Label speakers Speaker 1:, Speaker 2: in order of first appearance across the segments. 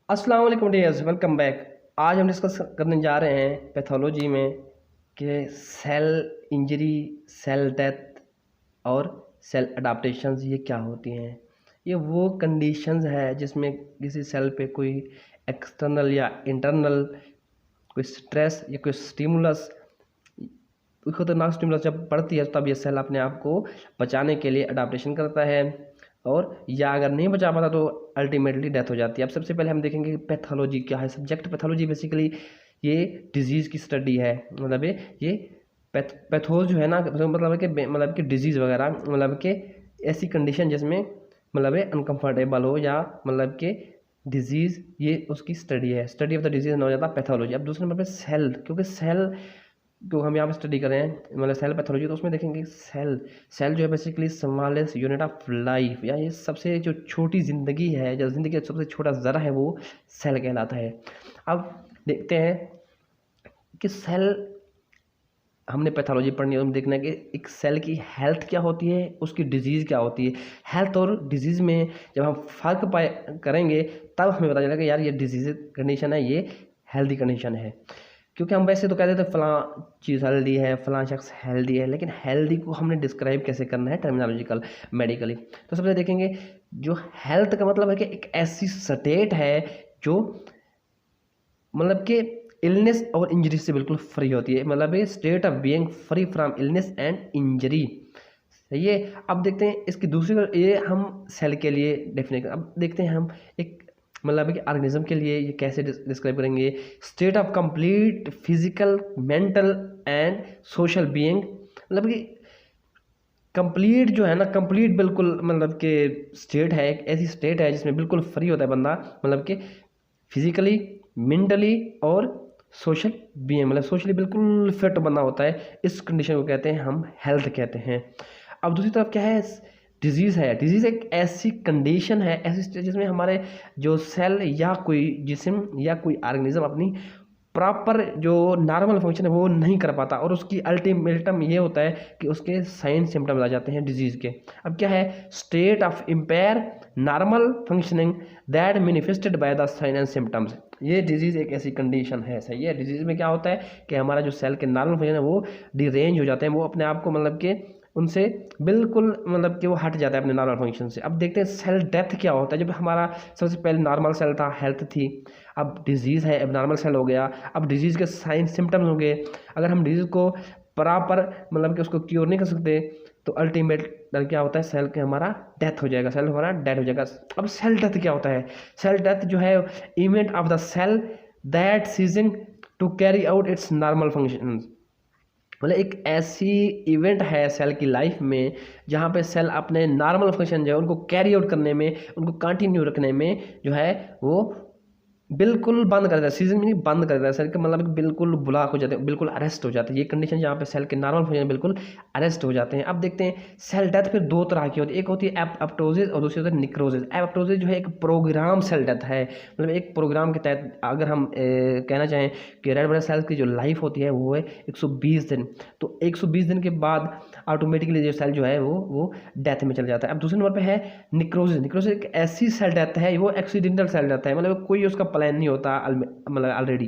Speaker 1: अस्सलाम वालेकुम dears, welcome back. आज हम डिस्कस करने जा रहे हैं पैथोलॉजी में कि सेल इंजरी, सेल डेथ और सेल अडाप्टेशंस ये क्या होती हैं। ये वो कंडीशंस है जिसमें किसी सेल पे कोई एक्सटर्नल या इंटरनल कोई स्ट्रेस या कोई स्टिमुलस, कोई खतरनाक स्टिमुलस जब पड़ती है तब ये सेल अपने आप को बचाने के लिए अडाप्टेशन करता है, और या अगर नहीं बचा पाता तो अल्टीमेटली डेथ हो जाती है। अब सबसे पहले हम देखेंगे कि पैथोलॉजी क्या है। सब्जेक्ट पैथोलॉजी बेसिकली ये डिजीज़ की स्टडी है। मतलब ये पैथोज जो है ना, मतलब है कि डिजीज़ वगैरह, मतलब कि ऐसी कंडीशन जिसमें मतलब अनकंफर्टेबल हो, या मतलब कि डिजीज़, ये उसकी स्टडी है। स्टडी ऑफ द डिजीज़ हो जाता है पैथोलॉजी। अब दूसरे नंबर पे सेल, क्योंकि सेल जो हम यहाँ पे स्टडी कर रहे हैं मतलब सेल पैथोलॉजी, तो उसमें देखेंगे सेल सेल जो है basically smallest unit of life, या ये सबसे जो छोटी ज़िंदगी है, जो ज़िंदगी का सबसे छोटा ज़रा है, वो सेल कहलाता है। अब देखते हैं कि सेल, हमने पैथोलॉजी पढ़नी है, हम देखना है कि एक सेल की हेल्थ क्या होती है, उसकी डिजीज़ क्या होती है। हेल्थ और डिजीज़ में जब हम फ़र्क पाए करेंगे तब हमें पता चलेगा कि यार ये डिजीज़ कंडीशन है, ये हेल्दी कंडीशन है। क्योंकि हम वैसे तो कहते थे फलां चीज़ हेल्दी है, फलां शख्स हेल्दी है, लेकिन हेल्दी को हमने डिस्क्राइब कैसे करना है टर्मिनोलॉजिकल, मेडिकली। तो सबसे देखेंगे जो हेल्थ का मतलब है कि एक ऐसी स्टेट है जो मतलब कि इलनेस और इंजरी से बिल्कुल फ्री होती है। मतलब ये state of being free from illness and injury. सही है। अब देखते हैं इसकी दूसरी, ये हम सेल के लिए डेफिनेट। अब देखते हैं हम एक मतलब कि ऑर्गेनिज्म के लिए ये कैसे डिस्क्राइब करेंगे। State of complete physical, mental and social being. मतलब कि कंप्लीट जो है ना, कंप्लीट बिल्कुल मतलब कि स्टेट है, एक ऐसी स्टेट है जिसमें बिल्कुल फ्री होता है बंदा, मतलब कि फिजिकली, मेंटली और सोशल बीइंग, मतलब सोशली बिल्कुल फिट बंदा होता है। इस कंडीशन को कहते हैं हम हेल्थ कहते हैं। अब दूसरी तरफ क्या है, डिजीज़ है। डिजीज़ एक ऐसी कंडीशन है, ऐसी स्टेज जिसमें हमारे जो सेल या कोई जिस्म या कोई ऑर्गेनिज्म अपनी प्रॉपर जो नॉर्मल फंक्शन है वो नहीं कर पाता, और उसकी अल्टीमेटम ये होता है कि उसके साइन सिम्टम्स आ जाते हैं डिजीज़ के। अब क्या है, state of impaired normal functioning that manifested by the sign and symptoms. ये डिजीज़ एक ऐसी कंडीशन है। सही है। डिजीज़ में क्या होता है कि हमारा जो सेल के नॉर्मल फंक्शन है वो डिरेंज हो जाते हैं, वो अपने आप को मतलब कि उनसे बिल्कुल मतलब कि वो हट जाता है अपने नॉर्मल फंक्शन से। अब देखते हैं सेल डेथ क्या होता है। जब हमारा सबसे पहले नॉर्मल सेल था, हेल्थ थी, अब डिजीज़ है, अब नॉर्मल सेल हो गया, अब डिजीज़ के साइन सिम्टम्स होंगे। अगर हम डिजीज़ को प्रॉपर मतलब कि उसको क्योर नहीं कर सकते तो अल्टीमेट क्या होता है, सेल के हमारा डेथ हो जाएगा, सेल हमारा डेड हो जाएगा। अब सेल डेथ क्या होता है, सेल डेथ जो है event of the cell that ceasing to carry out its normal functions. मतलब एक ऐसी इवेंट है सेल की लाइफ में जहाँ पे सेल अपने नॉर्मल फंक्शन जो है उनको कैरी आउट करने में, उनको कंटिन्यू रखने में जो है वो बिल्कुल बंद कर देता है। सीजन में नहीं, बंद कर देता है सेल के, मतलब कि बिल्कुल ब्लॉक हो जाते हैं, बिल्कुल अरेस्ट हो जाते हैं। ये कंडीशन जहाँ पे सेल के नॉर्मल फंक्शन बिल्कुल अरेस्ट हो जाते हैं। अब देखते हैं सेल डेथ फिर दो तरह की होती है, एक होती है एपोप्टोसिस और दूसरी होती है निक्रोसिस। एपोप्टोसिस जो है एक प्रोग्राम सेल डेथ है, मतलब एक प्रोग्राम के तहत अगर हम कहना चाहें कि रेड ब्लड सेल्स की जो लाइफ होती है वो है 120 दिन। तो 120 दिन के बाद ऑटोमेटिकली जो सेल जो है वो डेथ में चला जाता है। अब दूसरे नंबर पे है निक्रोसिस। निक्रोसिस एक ऐसी सेल डेथ है, वो एक्सीडेंटल सेल डेथ है, मतलब कोई उसका प्लान नहीं होता मतलब ऑलरेडी।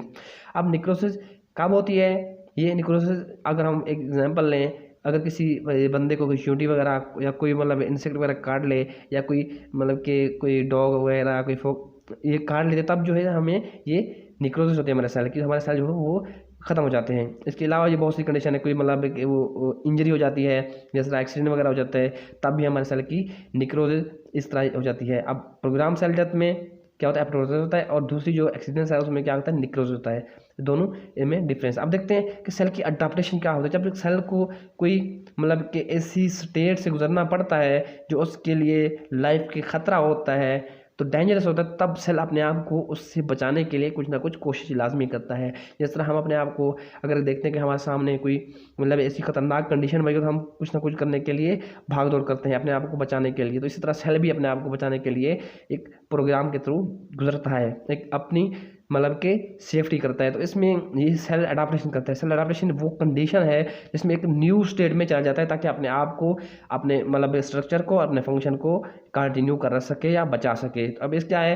Speaker 1: अब निक्रोसिस कब होती है, ये निक्रोसिस अगर हम एक एग्जांपल लें, अगर किसी बंदे को कोई चींटी वगैरह या कोई मतलब इंसेक्ट वगैरह काट ले, या कोई मतलब कि कोई डॉग वगैरह कोई ये काट लेते, तब जो है हमें ये निक्रोसिस होती है हमारे सेल की, हमारे सेल जो है वो ख़त्म हो जाते हैं। इसके अलावा ये बहुत सी कंडीशन है, कोई मतलब कि वो इंजरी हो जाती है, जैसे एक्सीडेंट वगैरह हो जाता है, तब भी हमारे सेल की निक्रोसिस इस तरह हो जाती है। अब प्रोग्राम सेल डेथ में क्या होता है, एपोप्टोसिस होता है, और दूसरी जो एक्सीडेंट है उसमें क्या होता है, निक्रोसिस होता है। दोनों इनमें डिफरेंस। अब देखते हैं कि सेल की अडाप्टेशन क्या होता है। जब सेल को कोई मतलब कि ऐसी स्टेट से गुजरना पड़ता है जो उसके लिए लाइफ के खतरा होता है, तो डेंजरस होता है, तब सेल अपने आप को उससे बचाने के लिए कुछ ना कुछ कोशिश लाजमी करता है। जिस तरह हम अपने आप को अगर देखते हैं कि हमारे सामने कोई मतलब ऐसी खतरनाक कंडीशन बनी तो हम कुछ ना कुछ करने के लिए भाग दौड़ करते हैं अपने आप को बचाने के लिए। तो इसी तरह सेल भी अपने आप को बचाने के लिए एक प्रोग्राम के थ्रू गुजरता है, एक अपनी मतलब के सेफ्टी करता है। तो इसमें ये सेल अडाप्टेशन करता है। सेल अडाप्टेशन वो कंडीशन है जिसमें एक न्यू स्टेट में चला जाता है ताकि अपने आप को, अपने मतलब स्ट्रक्चर को, अपने फंक्शन को कंटिन्यू कर सके या बचा सके। तो अब इस क्या है,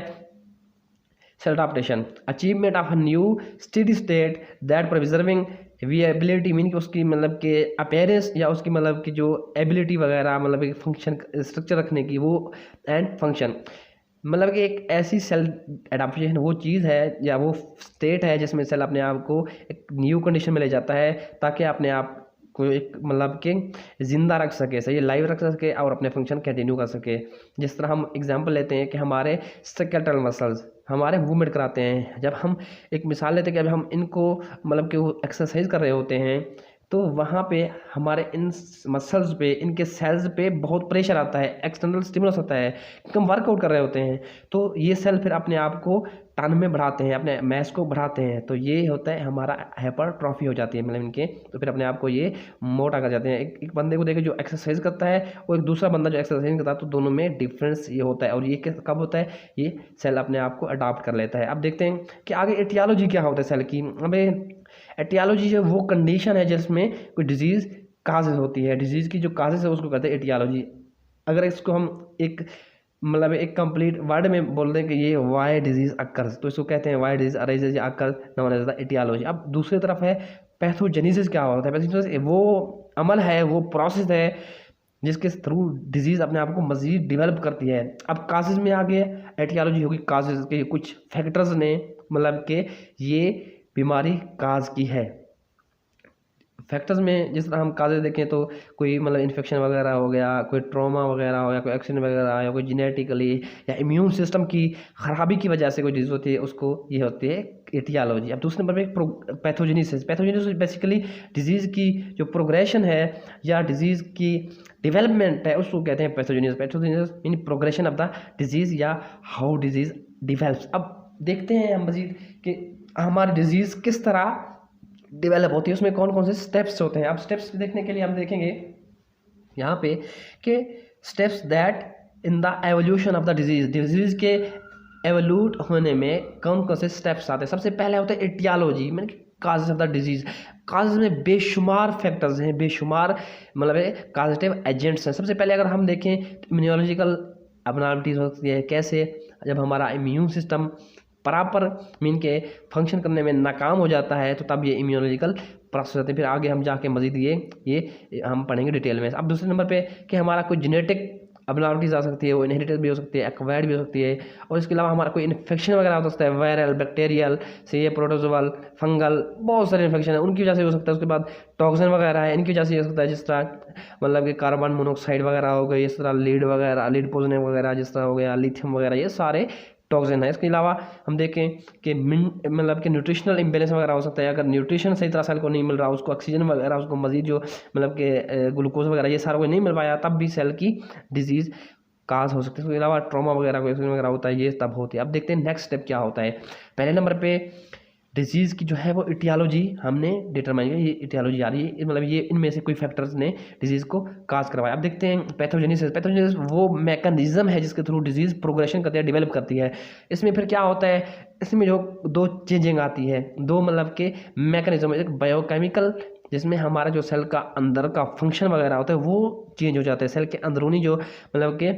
Speaker 1: cell adaptation, achievement of a new steady state that preserving viability, mean कि उसकी मतलब कि अपीयरेंस या उसकी मतलब कि जो एबिलिटी वगैरह मतलब एक फंक्शन स्ट्रक्चर रखने की वो एंड फंक्शन, मतलब कि एक ऐसी सेल एडाप्टेशन वो चीज़ है या वो स्टेट है जिसमें सेल अपने आप को एक न्यू कंडीशन में ले जाता है ताकि अपने आप को एक मतलब कि ज़िंदा रख सके, सही लाइव रख सके और अपने फंक्शन कंटिन्यू कर सके। जिस तरह हम एग्जांपल लेते हैं कि हमारे स्केलेटल मसल्स हमारे मूवमेंट कराते हैं, जब हम एक मिसाल लेते हैं कि अभी हम इनको मतलब कि वो एक्सरसाइज कर रहे होते हैं तो वहाँ पे हमारे इन मसल्स पे इनके सेल्स पे बहुत प्रेशर आता है, एक्सटर्नल स्टिमुलस होता है, हम वर्कआउट कर रहे होते हैं तो ये सेल फिर अपने आप को टन में बढ़ाते हैं, अपने मैस को बढ़ाते हैं, तो ये होता है हमारा हाइपरट्रॉफी हो जाती है मतलब इनके, तो फिर अपने आप को ये मोटा कर जाते हैं। एक बंदे को देखे जो एक्सरसाइज करता है और एक दूसरा बंदा जो एक्सरसाइज नहीं करता, तो दोनों में डिफरेंस ये होता है। और ये कब होता है, ये सेल अपने आप को अडाप्ट कर लेता है। अब देखते हैं कि आगे एटियोलॉजी क्या होता है सेल की। अब एटियोलॉजी जो वो कंडीशन है जिसमें कोई डिजीज़ काजेज होती है, डिजीज़ की जो काजेज है उसको कहते हैं एटियोलॉजी। अगर इसको हम एक मतलब एक कंप्लीट वर्ड में बोल दें कि ये वाई डिजीज़ अकर्स, तो इसको कहते हैं why disease arises or occurs, known as the aetiology. अब दूसरी तरफ है पैथोजेनेसिस। क्या होता है पैथोजेनेसिस? वो अमल है, वो प्रोसेस है जिसके थ्रू डिजीज़ अपने आप को मज़ीद डेवलप करती है। अब काजेज में आ गया, एटियोलॉजी होगी काजेज के कुछ फैक्टर्स ने मतलब कि ये बीमारी काज की है। फैक्टर्स में जिस तरह हम काजेज देखें तो कोई मतलब इन्फेक्शन वगैरह हो गया, कोई ट्रॉमा वगैरह हो गया, कोई एक्सीडेंट वगैरह या कोई जेनेटिकली या इम्यून सिस्टम की खराबी की वजह से कोई डिजीज होती है, उसको ये होती है एटियोलॉजी। अब दूसरे नंबर पे पैथोजेनेसिस। पैथोजेनेसिस बेसिकली डिजीज़ की जो प्रोग्रेशन है या डिजीज़ की डेवलपमेंट है उसको कहते हैं pathogenesis. Pathogenesis mean progression of the disease या हाउ डिजीज़ डिवेल्प्स। अब देखते हैं हम मजीद कि हमारी डिजीज़ किस तरह डेवलप होती है, उसमें कौन कौन से स्टेप्स होते हैं। अब स्टेप्स देखने के लिए हम देखेंगे यहाँ पे कि steps that in the evolution of the disease के एवोल्यूट होने में कौन कौन से स्टेप्स आते हैं। सबसे पहले होता है एटियोलॉजी, मतलब causes of the disease. Causes में बेशुमार फैक्टर्स हैं, बेशुमार मतलब काजेटिव एजेंट्स हैं। सबसे पहले अगर हम देखें तो इम्यूनोलॉजिकल अबनॉर्मलिटीज हो सकती है। कैसे? जब हमारा इम्यून सिस्टम प्रॉपर मीन के फंक्शन करने में नाकाम हो जाता है तो तब ये इम्यूनोलॉजिकल प्रोसेस होते हैं। फिर आगे हम जाके मजीद ये हम पढ़ेंगे डिटेल में। अब दूसरे नंबर पे कि हमारा कोई जेनेटिक अबनॉर्मलिटीज आ सकती है, वो इनहेरिटेड भी हो सकती है, एक्वायर्ड भी हो सकती है, और इसके अलावा हमारा कोई इन्फेक्शन वगैरह हो सकता है, वायरल, बैक्टीरियल से ये प्रोटोजोअल, फंगल, बहुत सारे इन्फेक्शन है उनकी वजह से हो सकता है। उसके बाद टॉक्सिन वगैरह है, इनकी वजह से हो सकता है, जिस तरह मतलब कि कार्बन मोनोऑक्साइड वगैरह हो गई, इस तरह लीड वगैरह, लीड पॉइजनिंग वगैरह जिस तरह हो गया, लिथियम वगैरह, ये सारे टॉक्सिन है। इसके अलावा हम देखें कि मतलब कि न्यूट्रिशनल इम्बेलेंस वगैरह हो सकता है। अगर न्यूट्रिशन सही तरह सेल को नहीं मिल रहा, उसको ऑक्सीजन वगैरह, उसको मजीद जो मतलब कि ग्लूकोज वगैरह ये सारा कुछ नहीं मिल पाया, तब भी सेल की डिजीज़ काज हो सकती है। इसके अलावा ट्रॉमा वगैरह कोई एक्सीडेंट वगैरह होता है, ये तब होती है। अब देखते हैं नेक्स्ट स्टेप क्या होता है। पहले नंबर पे डिजीज़ की जो है वो इटियोलॉजी हमने डिटरमाइन किया, ये इटियोलॉजी आ रही है, मतलब ये इनमें से कोई फैक्टर्स ने डिजीज़ को काज करवाया। अब देखते हैं पैथोजेनेसिस। पैथोजेनेसिस वो मैकेनिज्म है जिसके थ्रू डिजीज़ प्रोग्रेशन करती है, डेवलप करती है। इसमें फिर क्या होता है, इसमें जो दो चेंजिंग आती है, दो मतलब के मैकेनिज्म, एक बायोकेमिकल जिसमें हमारा जो सेल का अंदर का फंक्शन वगैरह होता है वो चेंज हो जाता है। सेल के अंदरूनी जो मतलब के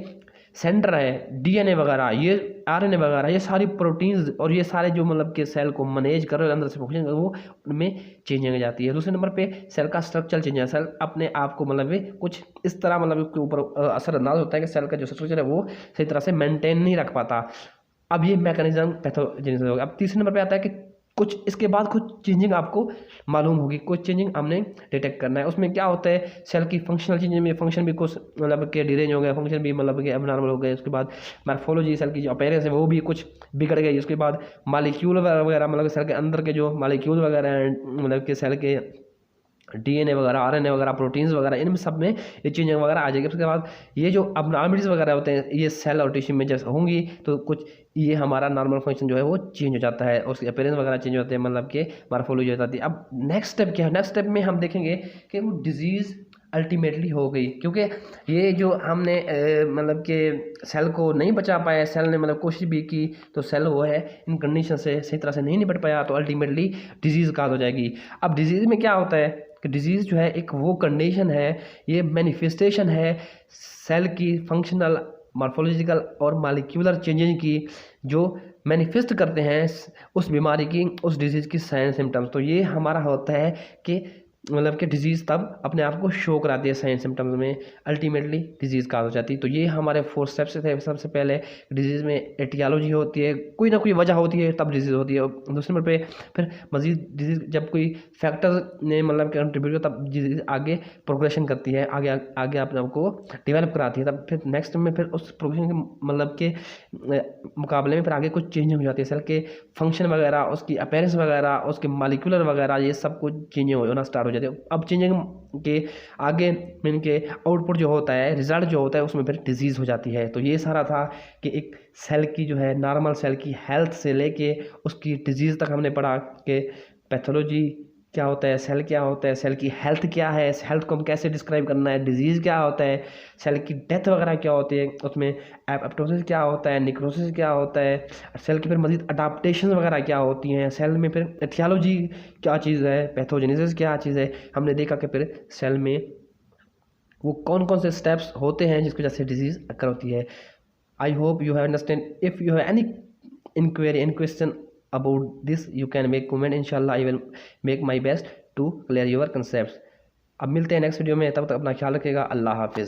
Speaker 1: सेंटर है, डीएनए वगैरह, ये आरएनए वगैरह, ये सारी प्रोटीन्स और ये सारे जो मतलब के सेल को मैनेज कर रहे हैं अंदर से फंक्शन कर, वो उनमें चेंजिंग हो जाती है। दूसरे नंबर पे सेल का स्ट्रक्चर चेंज है। सेल अपने आप को मतलब कुछ इस तरह मतलब उसके ऊपर असरअंदाज होता है कि सेल का जो स्ट्रक्चर है वो सही तरह से मेंटेन नहीं रख पाता। अब ये मैकेनिज्म पैथोजेनेसिस हो गया। अब तीसरे नंबर पे आता है कि कुछ इसके बाद कुछ चेंजिंग आपको मालूम होगी, कुछ चेंजिंग हमने डिटेक्ट करना है। उसमें क्या होता है, सेल की फंक्शनल चेंजिंग में फंक्शन भी कुछ मतलब के डिरेंज हो गए, फंक्शन भी मतलब के एबनॉर्मल हो गए। उसके बाद मार्फोलॉजी सेल की जो अपीयरेंस है वो भी कुछ बिगड़ गई। उसके बाद मालिक्यूल वगैरह मतलब सेल के अंदर के जो मालिक्यूल वगैरह हैं, मतलब के सेल के डीएनए वगैरह, आरएनए वगैरह, प्रोटीन्स वगैरह, इन सब में ये चेंजिंग वगैरह आ जाएगी। उसके बाद ये जो अबनॉर्मलिटीज़ वगैरह होते हैं ये सेल और टिश्यू में जैसे होंगी तो कुछ ये हमारा नॉर्मल फंक्शन जो है वो चेंज हो जाता है और उसकी अपीयरेंस वगैरह चेंज होते हैं, मतलब कि मार्फोलॉजी हो जाती है। अब नेक्स्ट स्टेप क्या है, नेक्स्ट स्टेप में हम देखेंगे कि वो डिजीज़ अल्टीमेटली हो गई, क्योंकि ये जो हमने मतलब कि सेल को नहीं बचा पाया, सेल ने मतलब कोशिश भी की तो सेल वो है इन कंडीशन से सही तरह से नहीं निपट पाया, तो अल्टीमेटली डिजीज़ काज हो जाएगी। अब डिजीज़ में क्या होता है कि डिजीज़ जो है एक वो कंडीशन है, ये मैनिफेस्टेशन है सेल की फंक्शनल मॉर्फोलॉजिकल और मॉलिक्यूलर चेंजेज की जो मैनिफेस्ट करते हैं उस बीमारी की, उस डिजीज़ की साइन सिम्टम्स। तो ये हमारा होता है कि मतलब कि डिजीज़ तब अपने आप को शो कराती है साइन सिम्टम्स में, अल्टीमेटली डिजीज़ काज हो जाती है। तो ये हमारे 4 स्टेप्स थे। सबसे पहले डिजीज़ में एटियोलॉजी होती है, कोई ना कोई वजह होती है तब डिजीज़ होती है। दूसरे नंबर पे फिर मज़ीद डिजीज़ जब कोई फैक्टर ने मतलब कंट्रीब्यूट किया तब डिजीज़ आगे प्रोग्रेशन करती है, आगे आगे अपने आप को डेवलप कराती है। तब फिर नेक्स्ट में फिर उस प्रोग्रेशन के मतलब के मुकाबले में फिर आगे कुछ चेंज हो जाती है। सेल के फंक्शन वगैरह, उसकी अपीयरेंस वगैरह, उसके मॉलिक्यूलर वगैरह, ये सब कुछ चेंज होना स्टार्ट हो जाती है। अब चेंजिंग के आगे मीन के आउटपुट जो होता है, रिजल्ट जो होता है, उसमें फिर डिजीज़ हो जाती है। तो ये सारा था कि एक सेल की जो है नॉर्मल सेल की हेल्थ से लेके उसकी डिजीज़ तक हमने पढ़ा कि पैथोलॉजी क्या होता है, सेल क्या होता है, सेल की हेल्थ क्या है, हेल्थ को हम कैसे डिस्क्राइब करना है, डिजीज़ क्या होता है, सेल की डेथ वगैरह क्या होती है, उसमें एपोप्टोसिस क्या होता है, निक्रोसिस क्या होता है, सेल की फिर मज़ीद अडाप्टेशन वगैरह क्या होती हैं, सेल में फिर एथियोलॉजी क्या चीज़ है, पैथोजेनेसिस क्या चीज़ है। हमने देखा कि फिर सेल में वो कौन कौन से स्टेप्स होते हैं जिसकी वजह से डिजीज़ अकर होती है। I hope you have understand. If you have any inquiry, any question about this, you can make comment. Inshallah I will make my best to clear your concepts. अब मिलते हैं नेक्स्ट वीडियो में, तब तक अपना ख्याल रखिएगा। अल्लाह हाफिज़।